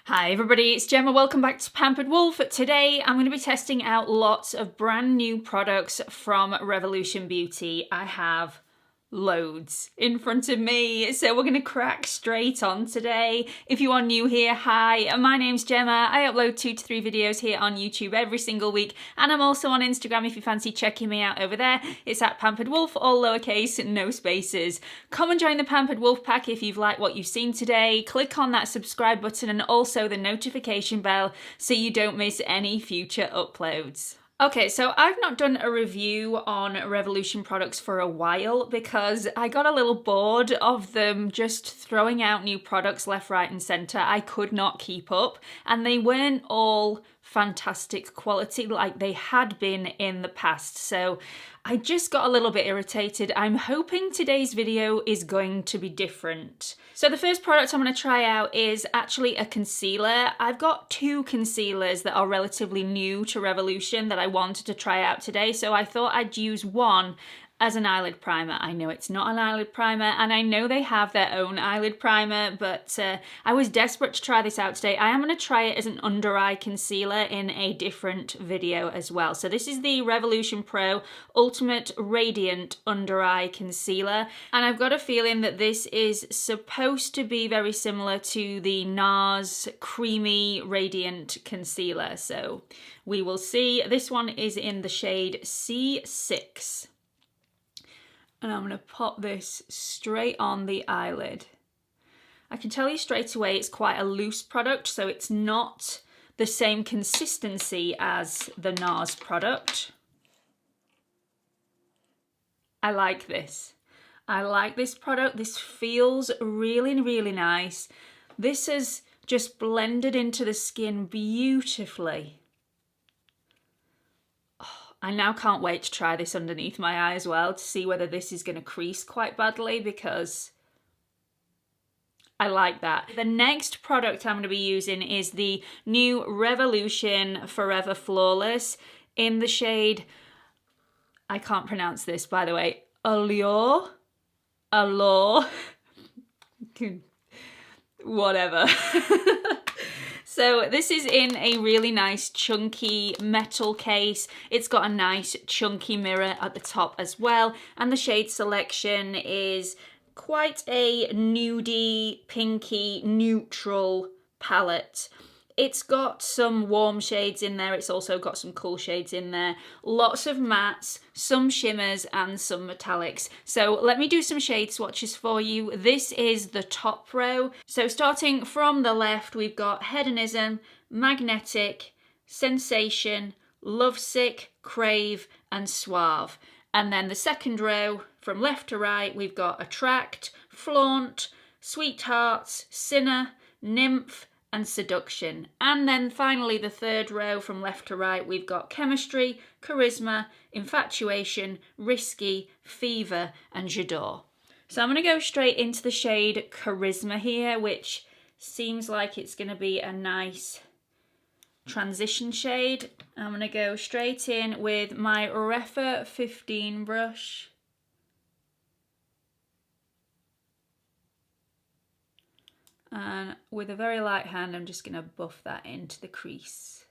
Hi everybody, it's Gemma. Welcome back to Pampered Wolf. Today I'm going to be testing out lots of brand new products from Revolution Beauty. I have loads in front of me, so we're going to crack straight on today. If you are new here, hi, my name's Gemma. I upload 2 to 3 videos here on YouTube every single week, and I'm also on Instagram if you fancy checking me out over there. It's at Pampered Wolf, all lowercase, no spaces. Come and join the Pampered Wolf pack if you've liked what you've seen today. Click on that subscribe button and also the notification bell so you don't miss any future uploads. Okay, so I've not done a review on Revolution products for a while because I got a little bored of them just throwing out new products left, right and centre. I could not keep up, and they weren't all fantastic quality like they had been in the past, so I just got a little bit irritated. I'm hoping today's video is going to be different. So the first product I'm going to try out is actually a concealer. I've got 2 concealers that are relatively new to Revolution that I wanted to try out today, so I thought I'd use one as an eyelid primer. I know it's not an eyelid primer, and I know they have their own eyelid primer, but I was desperate to try this out today. I am going to try it as an under eye concealer in a different video as well. So this is the Revolution Pro Ultimate Radiant Under Eye Concealer, and I've got a feeling that this is supposed to be very similar to the NARS Creamy Radiant Concealer, so we will see. This one is in the shade C6. And I'm going to pop this straight on the eyelid. I can tell you straight away it's quite a loose product, so it's not the same consistency as the NARS product. I like this. I like this product. This feels really, really nice. This has just blended into the skin beautifully. I now can't wait to try this underneath my eye as well to see whether this is going to crease quite badly, because I like that. The next product I'm going to be using is the new Revolution Forever Flawless in the shade, I can't pronounce this by the way, Allure, whatever. So this is in a really nice chunky metal case. It's got a nice chunky mirror at the top as well, and the shade selection is quite a nudie, pinky, neutral palette. It's got some warm shades in there, it's also got some cool shades in there, lots of mattes, some shimmers and some metallics. So let me do some shade swatches for you. This is the top row. So starting from the left, we've got Hedonism, Magnetic, Sensation, Lovesick, Crave and Suave. And then the second row, from left to right, we've got Attract, Flaunt, Sweethearts, Sinner, Nymph, and Seduction. And then finally the third row from left to right, we've got Chemistry, Charisma, Infatuation, Risky, Fever and J'adore. So I'm going to go straight into the shade Charisma here, which seems like it's going to be a nice transition shade. I'm going to go straight in with my Refa 15 brush. And with a very light hand, I'm just going to buff that into the crease.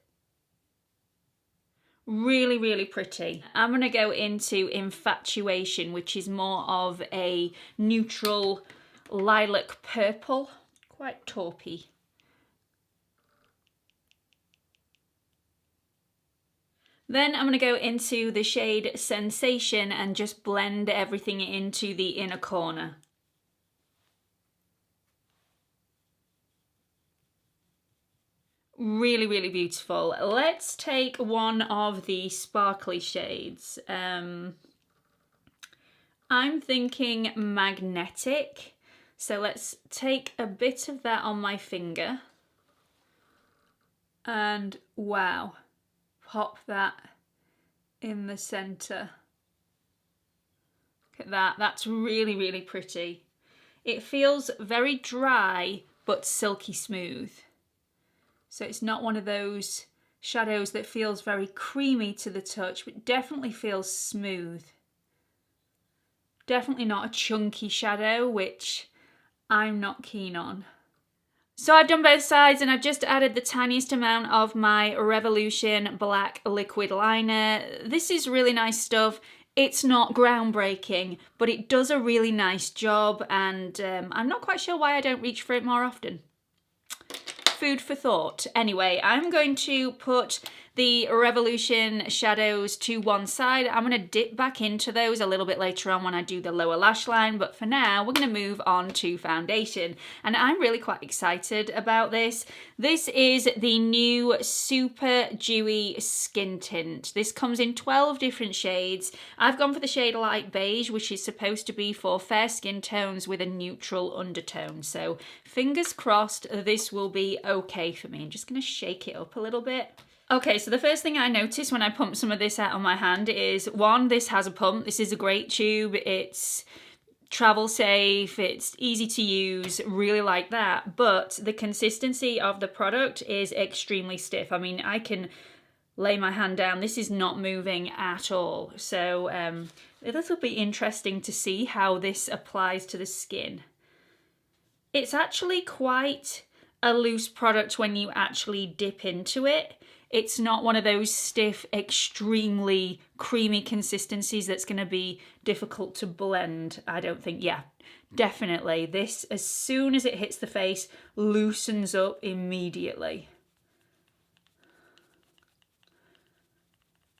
Really, really pretty. I'm going to go into Infatuation, which is more of a neutral lilac purple, quite taupey. Then I'm going to go into the shade Sensation and just blend everything into the inner corner. Really, really beautiful. Let's take one of the sparkly shades. I'm thinking Magnetic. So let's take a bit of that on my finger. And wow, pop that in the center. Look at that. That's really, really pretty. It feels very dry, but silky smooth. So it's not one of those shadows that feels very creamy to the touch, but definitely feels smooth. Definitely not a chunky shadow, which I'm not keen on. So I've done both sides and I've just added the tiniest amount of my Revolution Black Liquid Liner. This is really nice stuff. It's not groundbreaking, but it does a really nice job, and I'm not quite sure why I don't reach for it more often. Food for thought. Anyway, I'm going to put the Revolution shadows to one side. I'm going to dip back into those a little bit later on when I do the lower lash line, but for now we're going to move on to foundation, and I'm really quite excited about this. This is the new Super Dewy Skin Tint. This comes in 12 different shades. I've gone for the shade Light Beige, which is supposed to be for fair skin tones with a neutral undertone, so fingers crossed this will be okay for me. I'm just going to shake it up a little bit. Okay, so the first thing I noticed when I pumped some of this out on my hand is, one, this has a pump. This is a great tube. It's travel safe, it's easy to use, really like that. But the consistency of the product is extremely stiff. I mean, I can lay my hand down. This is not moving at all. So this will be interesting to see how this applies to the skin. It's actually quite a loose product when you actually dip into it. It's not one of those stiff, extremely creamy consistencies that's going to be difficult to blend, I don't think. Yeah, definitely. This, as soon as it hits the face, loosens up immediately.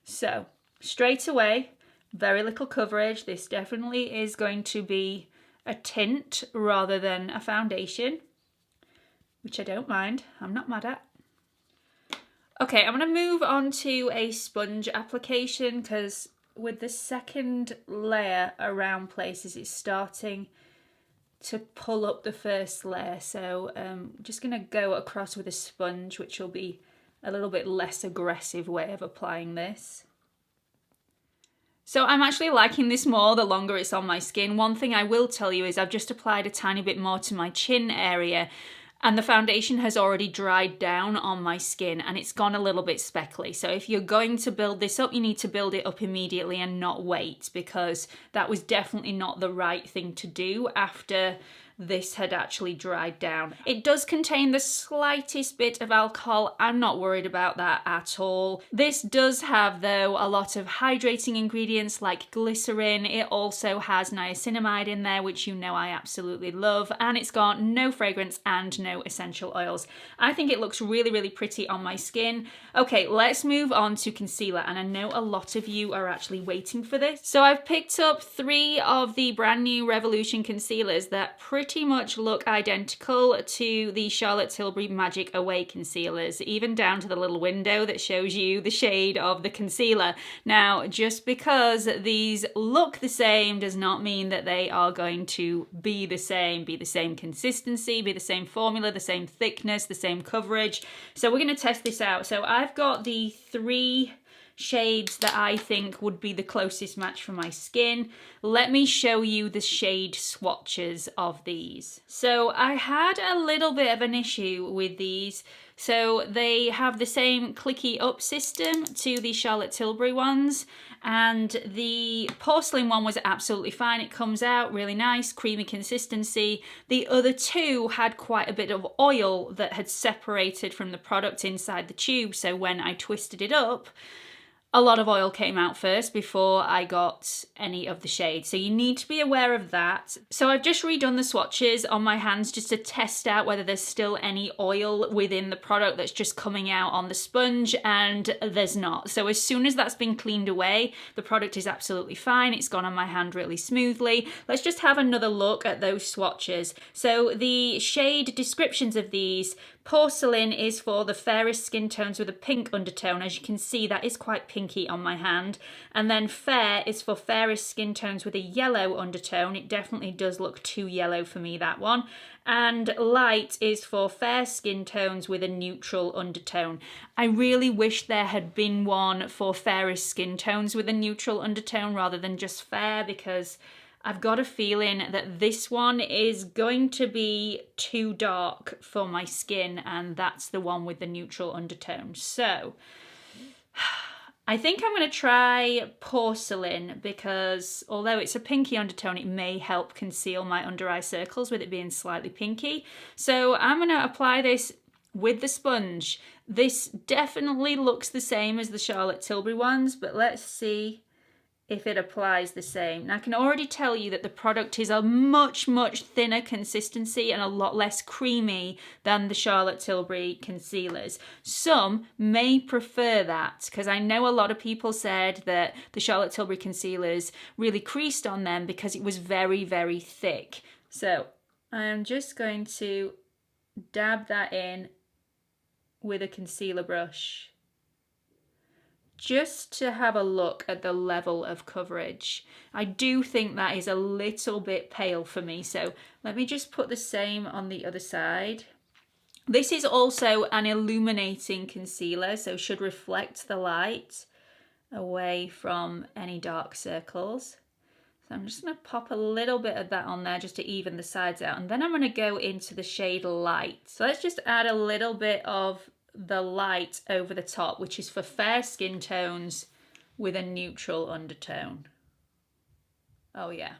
So, straight away, very little coverage. This definitely is going to be a tint rather than a foundation, which I don't mind. I'm not mad at. Okay, I'm going to move on to a sponge application because with the second layer around places, it's starting to pull up the first layer. So I'm just going to go across with a sponge, which will be a little bit less aggressive way of applying this. So I'm actually liking this more the longer it's on my skin. One thing I will tell you is I've just applied a tiny bit more to my chin area, and the foundation has already dried down on my skin and it's gone a little bit speckly. So if you're going to build this up, you need to build it up immediately and not wait, because that was definitely not the right thing to do after this had actually dried down. It does contain the slightest bit of alcohol. I'm not worried about that at all. This does have, though, a lot of hydrating ingredients like glycerin. It also has niacinamide in there, which you know I absolutely love, and it's got no fragrance and no essential oils. I think it looks really, really pretty on my skin. Okay, let's move on to concealer, and I know a lot of you are actually waiting for this. So I've picked up 3 of the brand new Revolution concealers that pretty much look identical to the Charlotte Tilbury Magic Away concealers, even down to the little window that shows you the shade of the concealer. Now, just because these look the same does not mean that they are going to be the same consistency, be the same formula, the same thickness, the same coverage. So we're going to test this out. So I've got the 3 shades that I think would be the closest match for my skin. Let me show you the shade swatches of these. So I had a little bit of an issue with these. So they have the same clicky up system to the Charlotte Tilbury ones, and the porcelain one was absolutely fine. It comes out really nice, creamy consistency. The other 2 had quite a bit of oil that had separated from the product inside the tube, so when I twisted it up, a lot of oil came out first before I got any of the shade. So you need to be aware of that. So I've just redone the swatches on my hands just to test out whether there's still any oil within the product that's just coming out on the sponge, and there's not. So as soon as that's been cleaned away, the product is absolutely fine. It's gone on my hand really smoothly. Let's just have another look at those swatches. So the shade descriptions of these: porcelain is for the fairest skin tones with a pink undertone. As you can see, that is quite pinky on my hand. And then fair is for fairest skin tones with a yellow undertone. It definitely does look too yellow for me, that one. And light is for fair skin tones with a neutral undertone. I really wish there had been one for fairest skin tones with a neutral undertone rather than just fair, because I've got a feeling that this one is going to be too dark for my skin, and that's the one with the neutral undertone. So I think I'm going to try Porcelain because although it's a pinky undertone, it may help conceal my under eye circles with it being slightly pinky. So I'm going to apply this with the sponge. This definitely looks the same as the Charlotte Tilbury ones, but let's see if it applies the same. Now I can already tell you that the product is a much thinner consistency and a lot less creamy than the Charlotte Tilbury concealers. Some may prefer that because I know a lot of people said that the Charlotte Tilbury concealers really creased on them because it was very thick. So I'm just going to dab that in with a concealer brush, just to have a look at the level of coverage. I do think that is a little bit pale for me, so let me just put the same on the other side. This is also an illuminating concealer, so should reflect the light away from any dark circles. So I'm just going to pop a little bit of that on there just to even the sides out, and then I'm going to go into the shade Light. So let's just add a little bit of the light over the top, which is for fair skin tones with a neutral undertone. Oh yeah,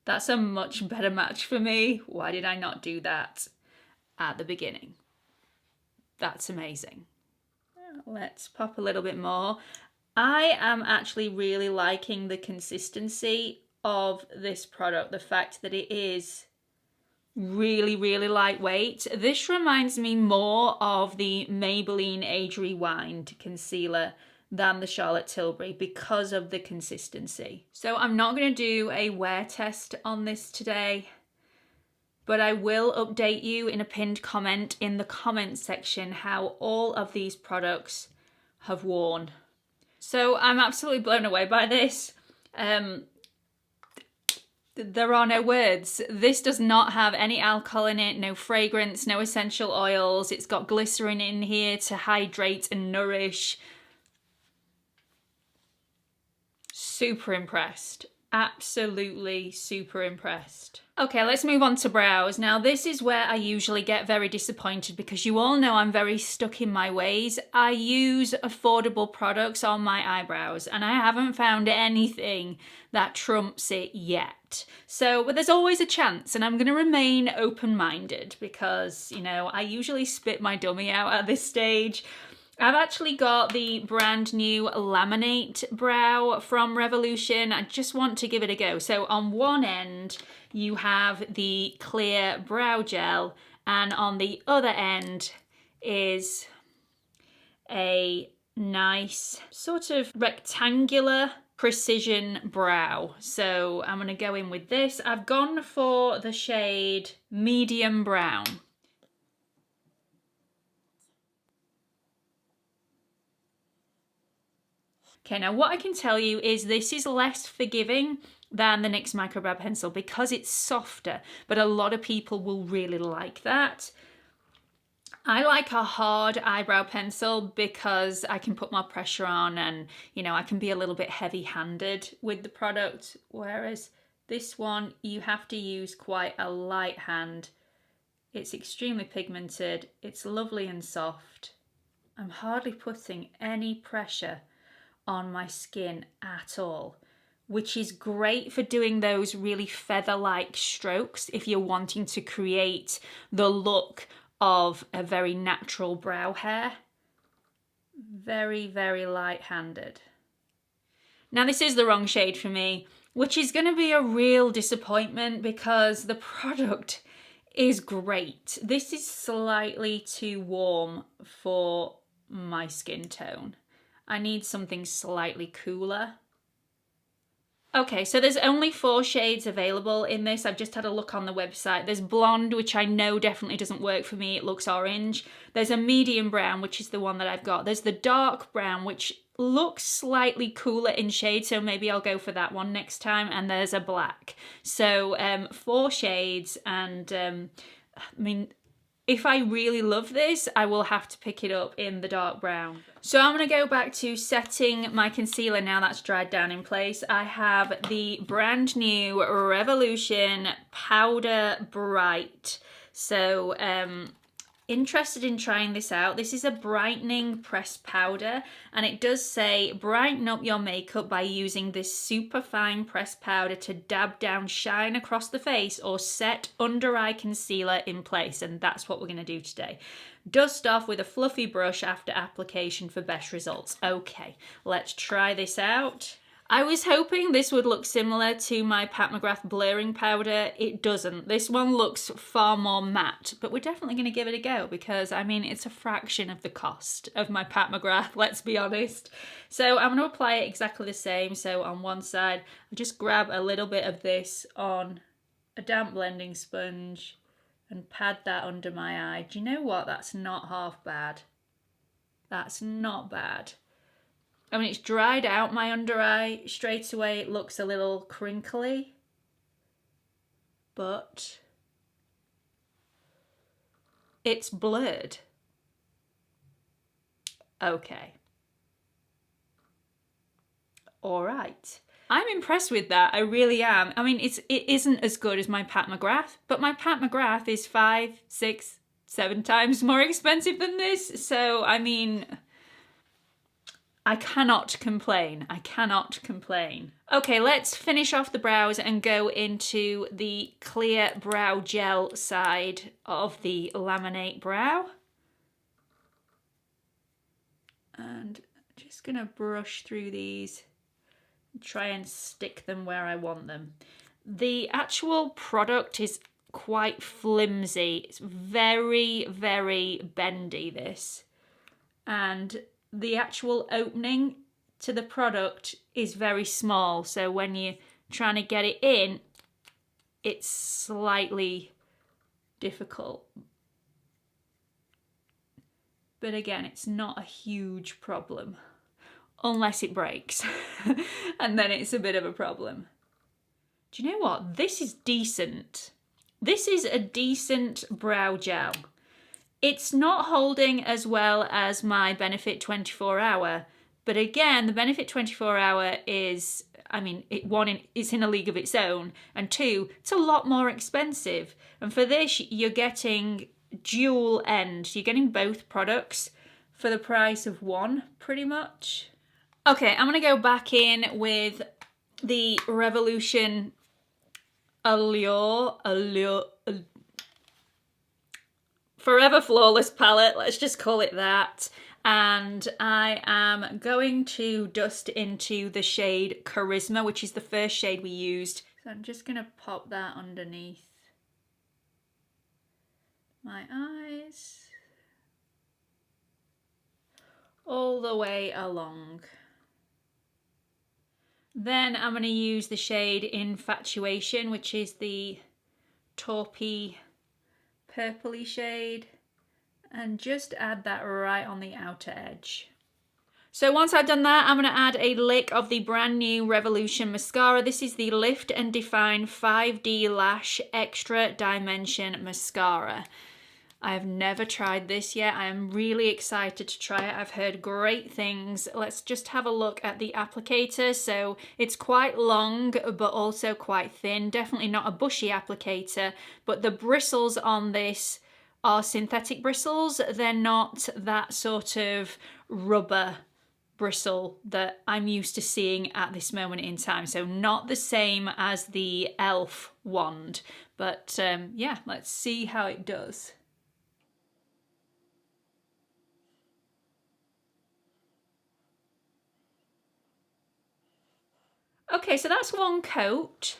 that's a much better match for me. Why did I not do that at the beginning? That's amazing. Let's pop a little bit more. I am actually really liking the consistency of this product, the fact that it is really lightweight. This reminds me more of the Maybelline Age Rewind concealer than the Charlotte Tilbury because of the consistency. So I'm not going to do a wear test on this today, but I will update you in a pinned comment in the comments section how all of these products have worn. So I'm absolutely blown away by this. There are no words. This does not have any alcohol in it, no fragrance, no essential oils. It's got glycerin in here to hydrate and nourish. Super impressed. Absolutely super impressed. Okay, let's move on to brows. Now this is where I usually get very disappointed because you all know I'm very stuck in my ways. I use affordable products on my eyebrows and I haven't found anything that trumps it yet. So, but there's always a chance and I'm going to remain open-minded because, you know, I usually spit my dummy out at this stage. I've actually got the brand new Laminate brow from Revolution. I just want to give it a go. So on one end, you have the clear brow gel, and on the other end is a nice sort of rectangular precision brow. So I'm going to go in with this. I've gone for the shade medium brown. Okay, now what I can tell you is this is less forgiving than the NYX Micro Brow Pencil because it's softer, but a lot of people will really like that. I like a hard eyebrow pencil because I can put more pressure on and, you know, I can be a little bit heavy-handed with the product, whereas this one, you have to use quite a light hand. It's extremely pigmented, it's lovely and soft. I'm hardly putting any pressure on my skin at all, which is great for doing those really feather-like strokes if you're wanting to create the look of a very natural brow hair. Very light-handed. Now this is the wrong shade for me, which is going to be a real disappointment because the product is great. This is slightly too warm for my skin tone. I need something slightly cooler. Okay, so there's only 4 shades available in this. I've just had a look on the website. There's blonde, which I know definitely doesn't work for me. It looks orange. There's a medium brown, which is the one that I've got. There's the dark brown, which looks slightly cooler in shade, so maybe I'll go for that one next time. And there's a black. So 4 shades, and I mean, if I really love this, I will have to pick it up in the dark brown. So I'm going to go back to setting my concealer now that's dried down in place. I have the brand new Revolution Powder Bright. So interested in trying this out. This is a brightening pressed powder, and it does say brighten up your makeup by using this super fine pressed powder to dab down shine across the face or set under eye concealer in place, and that's what we're going to do today. Dust off with a fluffy brush after application for best results. Okay, let's try this out. I was hoping this would look similar to my Pat McGrath blurring powder. It doesn't. This one looks far more matte, but we're definitely going to give it a go because, I mean, it's a fraction of the cost of my Pat McGrath, let's be honest. So I'm going to apply it exactly the same. So on one side, I just grab a little bit of this on a damp blending sponge and pad that under my eye. Do you know what? That's not half bad. That's not bad. I mean, it's dried out my under eye straight away. It looks a little crinkly, but it's blurred. Okay. All right. I'm impressed with that. I really am. I mean, it isn't as good as my Pat McGrath, but my Pat McGrath is 5, 6, 7 times more expensive than this. So, I mean, I cannot complain. I cannot complain. Okay, let's finish off the brows and go into the clear brow gel side of the Laminate brow. And I'm just gonna brush through these and try and stick them where I want them. The actual product is quite flimsy. It's very, very bendy, this. And the actual opening to the product is very small, so when you're trying to get it in, it's slightly difficult. But again, it's not a huge problem, unless it breaks, and then it's a bit of a problem. Do you know what? This is decent. This is a decent brow gel. It's not holding as well as my Benefit 24 Hour, but again, the Benefit 24 Hour is, I mean, it's in a league of its own, and 2, it's a lot more expensive. And for this, you're getting dual end. You're getting both products for the price of one, pretty much. Okay, I'm going to go back in with the Revolution Allure Forever Flawless palette, let's just call it that. And I am going to dust into the shade Charisma, which is the first shade we used. So I'm just going to pop that underneath my eyes, all the way along. Then I'm going to use the shade Infatuation, which is the taupey purpley shade, and just add that right on the outer edge. So once I've done that, I'm going to add a lick of the brand new Revolution mascara. This is the Lift and Define 5D Lash Extra Dimension Mascara. I have never tried this yet. I am really excited to try it. I've heard great things. Let's just have a look at the applicator. So it's quite long, but also quite thin. Definitely not a bushy applicator, but the bristles on this are synthetic bristles. They're not that sort of rubber bristle that I'm used to seeing at this moment in time. So not the same as the e.l.f. wand, but yeah, let's see how it does. Okay, so that's one coat.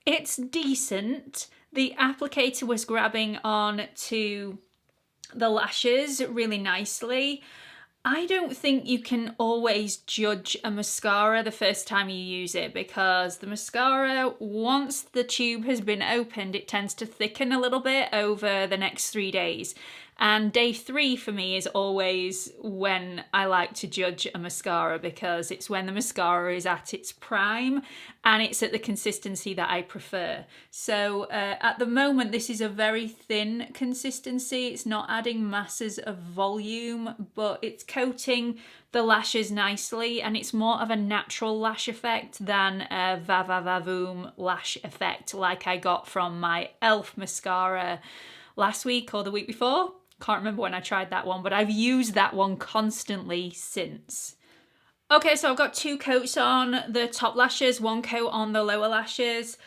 It's decent. The applicator was grabbing on to the lashes really nicely. I don't think you can always judge a mascara the first time you use it, because the mascara, once the tube has been opened, it tends to thicken a little bit over the next 3 days. And day 3 for me is always when I like to judge a mascara, because it's when the mascara is at its prime and it's at the consistency that I prefer. So at the moment, this is a very thin consistency. It's not adding masses of volume, but it's coating the lashes nicely, and it's more of a natural lash effect than a va-va-va-voom lash effect like I got from my e.l.f. mascara last week or the week before. Can't remember when I tried that one, but I've used that one constantly since. Okay, so I've got 2 coats on the top lashes, 1 coat on the lower lashes.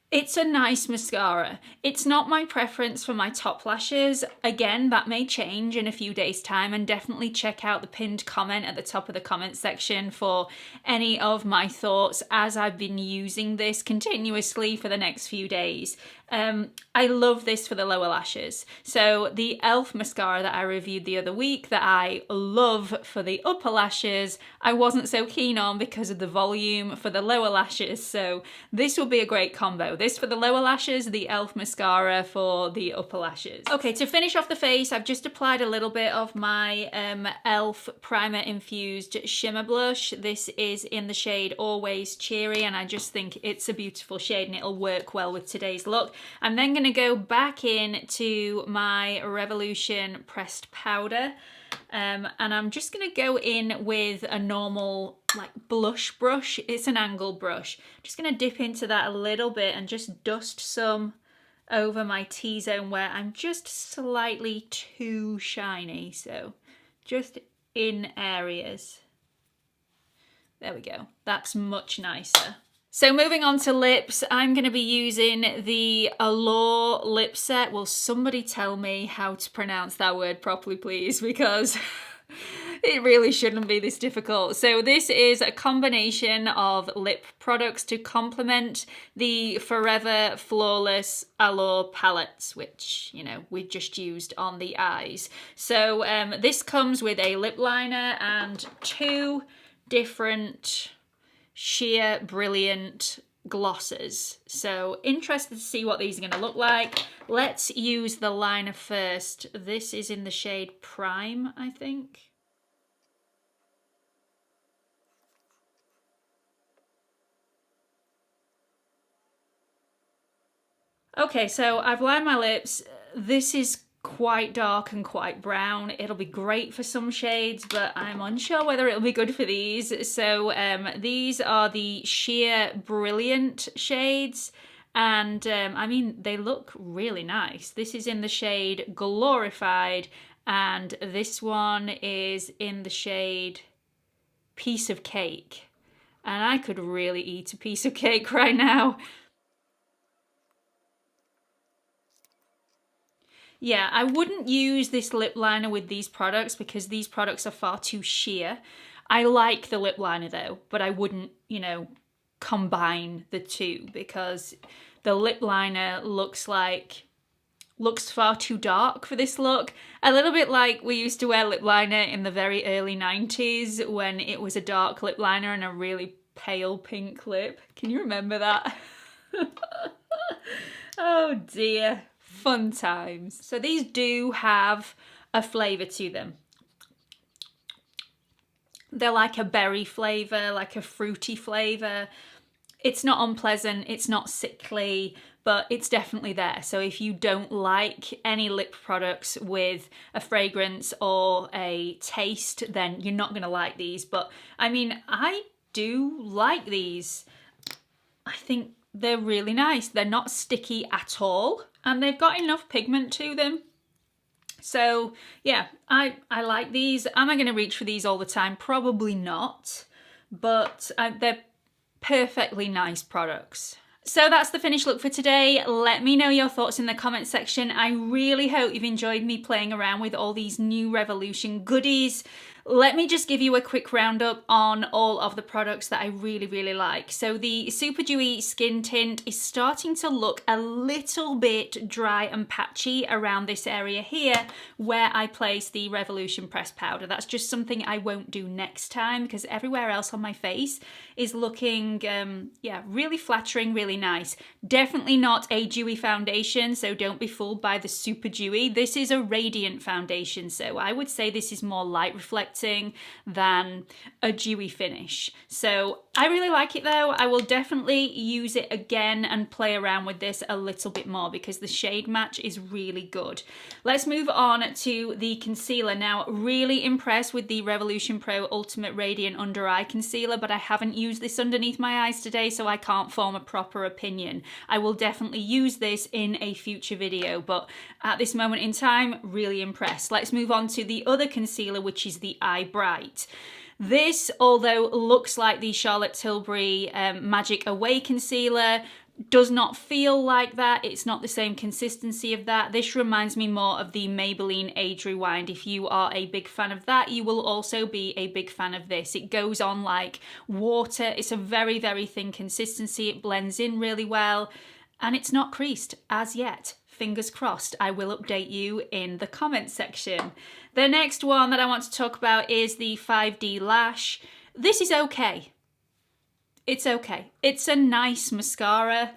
It's a nice mascara. It's not my preference for my top lashes. Again, that may change in a few days' time, and definitely check out the pinned comment at the top of the comment section for any of my thoughts as I've been using this continuously for the next few days. I love this for the lower lashes. So the e.l.f. mascara that I reviewed the other week that I love for the upper lashes, I wasn't so keen on because of the volume for the lower lashes. So this will be a great combo. This for the lower lashes, the e.l.f. mascara for the upper lashes. Okay, to finish off the face, I've just applied a little bit of my e.l.f. primer infused shimmer blush. This is in the shade Always Cheery, and I just think it's a beautiful shade and it'll work well with today's look. I'm then going to go back in to my Revolution pressed powder, and I'm just going to go in with a normal like blush brush. It's an angled brush. I'm just going to dip into that a little bit and just dust some over my T-zone where I'm just slightly too shiny, so just in areas. There we go. That's much nicer. So moving on to lips, I'm going to be using the Allure Lip Set. Will somebody tell me how to pronounce that word properly, please? Because it really shouldn't be this difficult. So this is a combination of lip products to complement the Forever Flawless Allure palettes, which, you know, we just used on the eyes. So this comes with a lip liner and 2 different sheer brilliant glosses. So interested to see what these are going to look like. Let's use the liner first. This is in the shade Prime, I think. Okay, so I've lined my lips. This is quite dark and quite brown. It'll be great for some shades, but I'm unsure whether it'll be good for these. So these are the sheer brilliant shades, and I mean, they look really nice. This is in the shade Glorified, and this one is in the shade Piece of Cake. And I could really eat a piece of cake right now. Yeah, I wouldn't use this lip liner with these products because these products are far too sheer. I like the lip liner though, but I wouldn't, you know, combine the two because the lip liner looks far too dark for this look. A little bit like we used to wear lip liner in the very early 90s when it was a dark lip liner and a really pale pink lip. Can you remember that? Oh dear. Fun times. So these do have a flavour to them. They're like a berry flavour, like a fruity flavour. It's not unpleasant, it's not sickly, but it's definitely there. So if you don't like any lip products with a fragrance or a taste, then you're not going to like these. But I mean, I do like these. I think they're really nice. They're not sticky at all. And they've got enough pigment to them. So yeah, I like these. Am I going to reach for these all the time? Probably not. But they're perfectly nice products. So that's the finished look for today. Let me know your thoughts in the comment section. I really hope you've enjoyed me playing around with all these new Revolution goodies. Let me just give you a quick roundup on all of the products that I really, really like. So the Super Dewy Skin Tint is starting to look a little bit dry and patchy around this area here where I place the Revolution Pressed Powder. That's just something I won't do next time because everywhere else on my face is looking, yeah, really flattering, really nice. Definitely not a dewy foundation, so don't be fooled by the Super Dewy. This is a radiant foundation, so I would say this is more light reflecting than a dewy finish. So I really like it though. I will definitely use it again and play around with this a little bit more because the shade match is really good. Let's move on to the concealer. Now, really impressed with the Revolution Pro Ultimate Radiant Under Eye Concealer, but I haven't used this underneath my eyes today, so I can't form a proper proper opinion. I will definitely use this in a future video, but at this moment in time, really impressed. Let's move on to the other concealer, which is the Eye Bright. This, although looks like the Charlotte Tilbury Magic Away concealer, does not feel like that. It's not the same consistency of that. This reminds me more of the Maybelline Age Rewind. If you are a big fan of that, you will also be a big fan of this. It goes on like water. It's a very, very thin consistency. It blends in really well, and it's not creased as yet. Fingers crossed. I will update you in the comments section. The next one that I want to talk about is the 5D Lash. This is okay. It's okay. It's a nice mascara.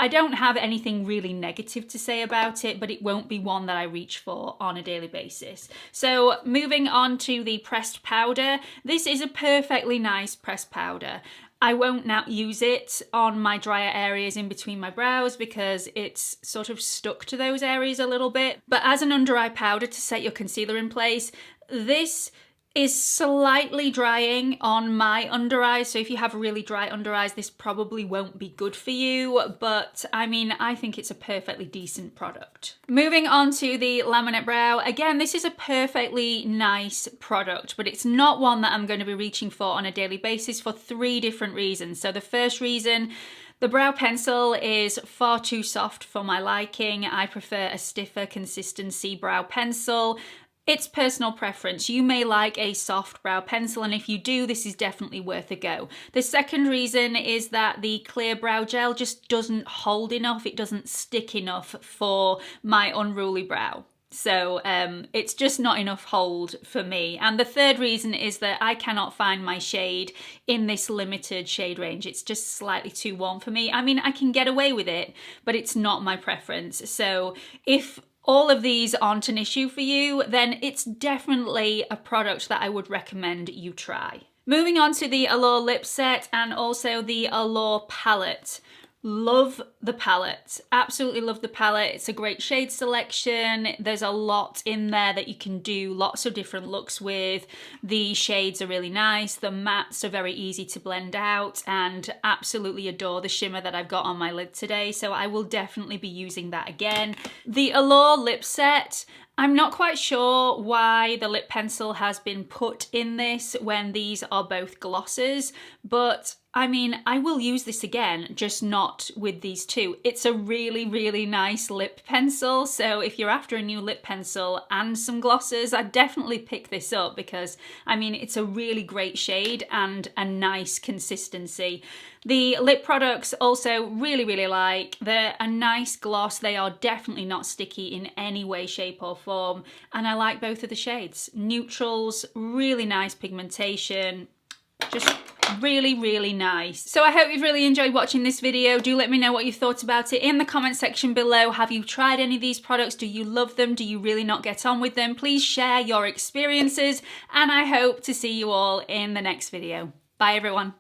I don't have anything really negative to say about it, but it won't be one that I reach for on a daily basis. So moving on to the pressed powder. This is a perfectly nice pressed powder. I won't now use it on my drier areas in between my brows because it's sort of stuck to those areas a little bit. But as an under eye powder to set your concealer in place, this is slightly drying on my under eyes. So if you have really dry under eyes, this probably won't be good for you. But I mean, I think it's a perfectly decent product. Moving on to the Laminate Brow. Again, this is a perfectly nice product, but it's not one that I'm going to be reaching for on a daily basis for 3 different reasons. So the first reason, the brow pencil is far too soft for my liking. I prefer a stiffer consistency brow pencil. It's personal preference. You may like a soft brow pencil, and if you do, this is definitely worth a go. The second reason is that the clear brow gel just doesn't hold enough. It doesn't stick enough for my unruly brow. So it's just not enough hold for me. And the third reason is that I cannot find my shade in this limited shade range. It's just slightly too warm for me. I mean, I can get away with it, but it's not my preference. So if all of these aren't an issue for you, then it's definitely a product that I would recommend you try. Moving on to the Allure Lip Set and also the Allure Palette. Love the palette, absolutely love the palette. It's a great shade selection. There's a lot in there that you can do lots of different looks with. The shades are really nice. The mattes are very easy to blend out, and absolutely adore the shimmer that I've got on my lid today. So I will definitely be using that again. The Allure Lip Set, I'm not quite sure why the lip pencil has been put in this when these are both glosses, but I mean, I will use this again, just not with these two. It's a really, really nice lip pencil. So if you're after a new lip pencil and some glosses, I'd definitely pick this up because, I mean, it's a really great shade and a nice consistency. The lip products also really, really like. They're a nice gloss. They are definitely not sticky in any way, shape or form. And I like both of the shades. Neutrals, really nice pigmentation, just really, really nice. So I hope you've really enjoyed watching this video. Do let me know what you thought about it in the comment section below. Have you tried any of these products? Do you love them? Do you really not get on with them? Please share your experiences, and I hope to see you all in the next video. Bye everyone.